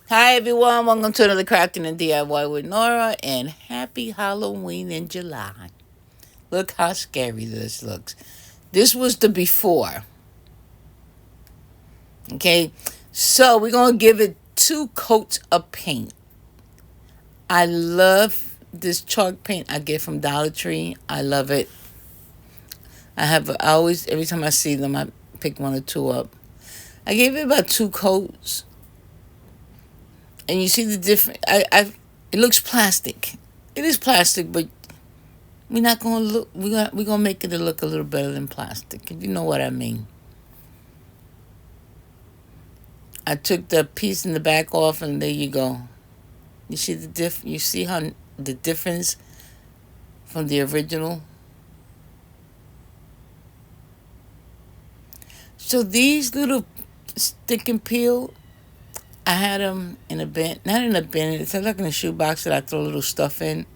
Hi everyone, welcome to another Crafting and DIY with Nora, and happy Halloween in July. Look how scary this looks. This was the before. Okay, so we're gonna give it 2 coats of paint. I love this chalk paint I get from Dollar Tree. I love it. I always, every time I see them, I pick 1 or 2 up. I gave it about 2 coats, and you see the difference. It looks plastic. It is plastic, but we're not gonna look. We're gonna make it look a little better than plastic, if you know what I mean. I took the piece in the back off, and there you go. You see the You see how the difference from the original. So these little stick and peel, I had them in a bin. Not in a bin. It's like in a shoebox that I throw little stuff in,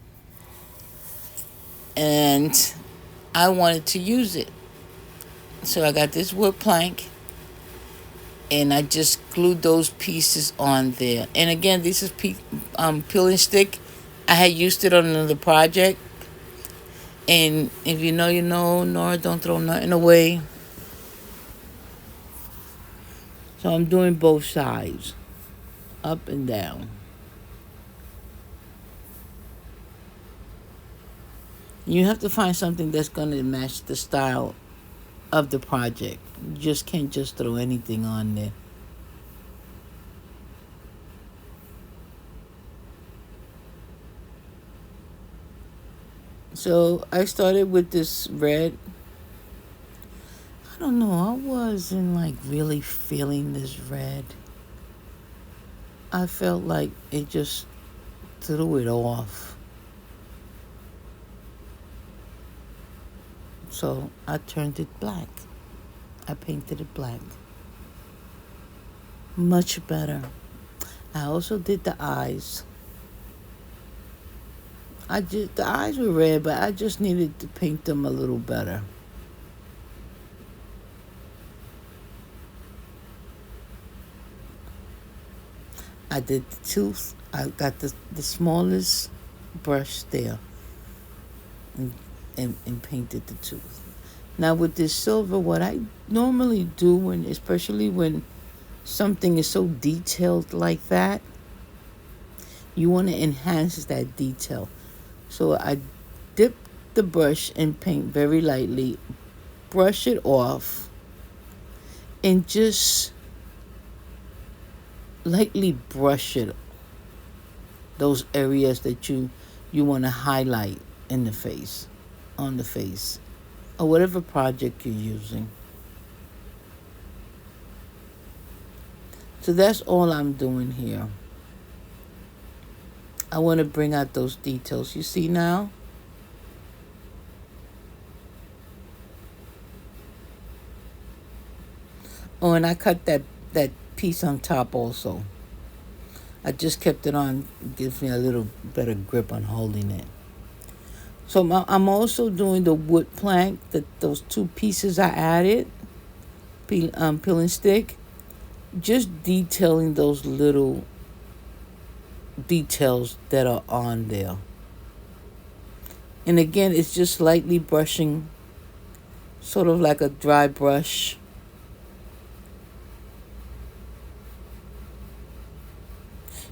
and I wanted to use it. So I got this wood plank, and I just glued those pieces on there. And again, this is peel and stick. I had used it on another project, and if you know, you know. Nora, don't throw nothing away. So I'm doing both sides, up and down. You have to find something that's going to match the style of the project. You just can't just throw anything on there. So I started with this red. I don't know, I wasn't like really feeling this red. I felt like it just threw it off. So I turned it black. I painted it black. Much better. I also did the eyes. The eyes were red, but I just needed to paint them a little better. I did the tooth. I got the smallest brush there, and painted the tooth. Now with this silver, what I normally do, especially when something is so detailed like that, you want to enhance that detail. So I dip the brush in paint very lightly, brush it off, and just lightly brush it, those areas that you want to highlight in the face, on the face, or whatever project you're using. So that's all I'm doing here. I want to bring out those details. You see now? Oh, and I cut that piece on top also. I just kept it on. It gives me a little better grip on holding it. So I'm also doing the wood plank, those 2 pieces I added, peel and stick. Just detailing those little details that are on there. And again, it's just lightly brushing, sort of like a dry brush.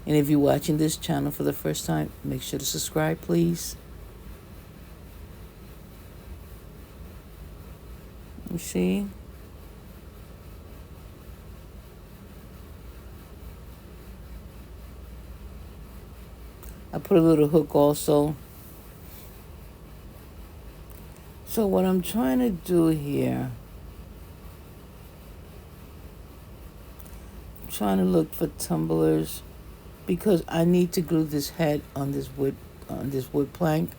And if you're watching this channel for the first time, make sure to subscribe, please. You see? I put a little hook also. So what I'm trying to do here, I'm trying to look for tumblers, because I need to glue this head on this wood plank,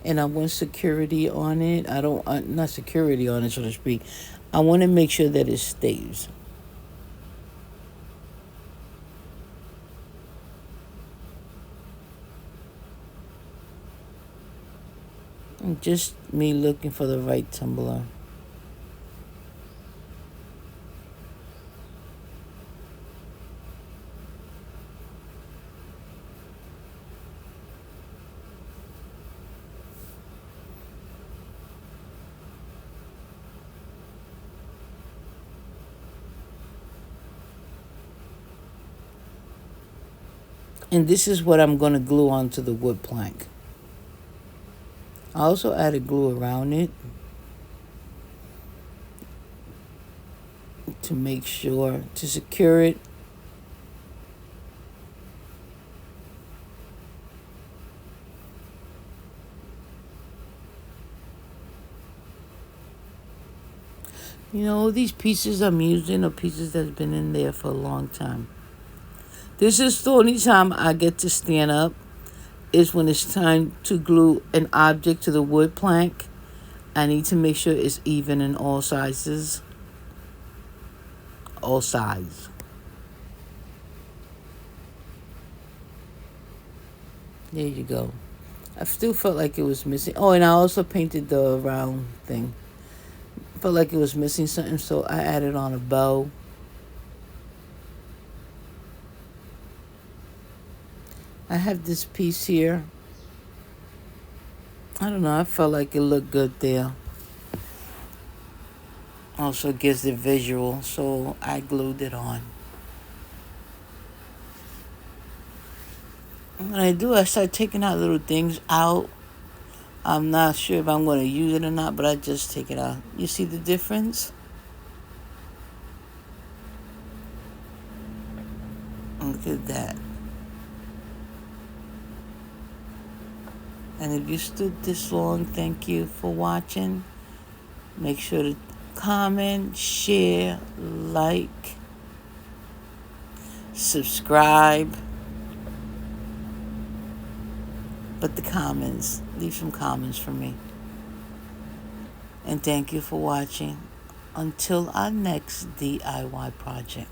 and I want security on it. I don't not security on it, so to speak. I want to make sure that it stays. And just me looking for the right tumbler. And this is what I'm going to glue onto the wood plank. I also added glue around it to make sure to secure it. You know, these pieces I'm using are pieces that's been in there for a long time. This is the only time I get to stand up is when it's time to glue an object to the wood plank. I need to make sure it's even in all sizes. All sides. There you go. I still felt like it was missing. Oh, and I also painted the round thing. Felt like it was missing something, so I added on a bow. I have this piece here. I don't know, I felt like it looked good there. Also gives the visual, so I glued it on. When I do, I start taking out little things out. I'm not sure if I'm going to use it or not, but I just take it out. You see the difference? Look at that. And if you stood this long, thank you for watching. Make sure to comment, share, like, subscribe. But the comments, leave some comments for me. And thank you for watching. Until our next DIY project.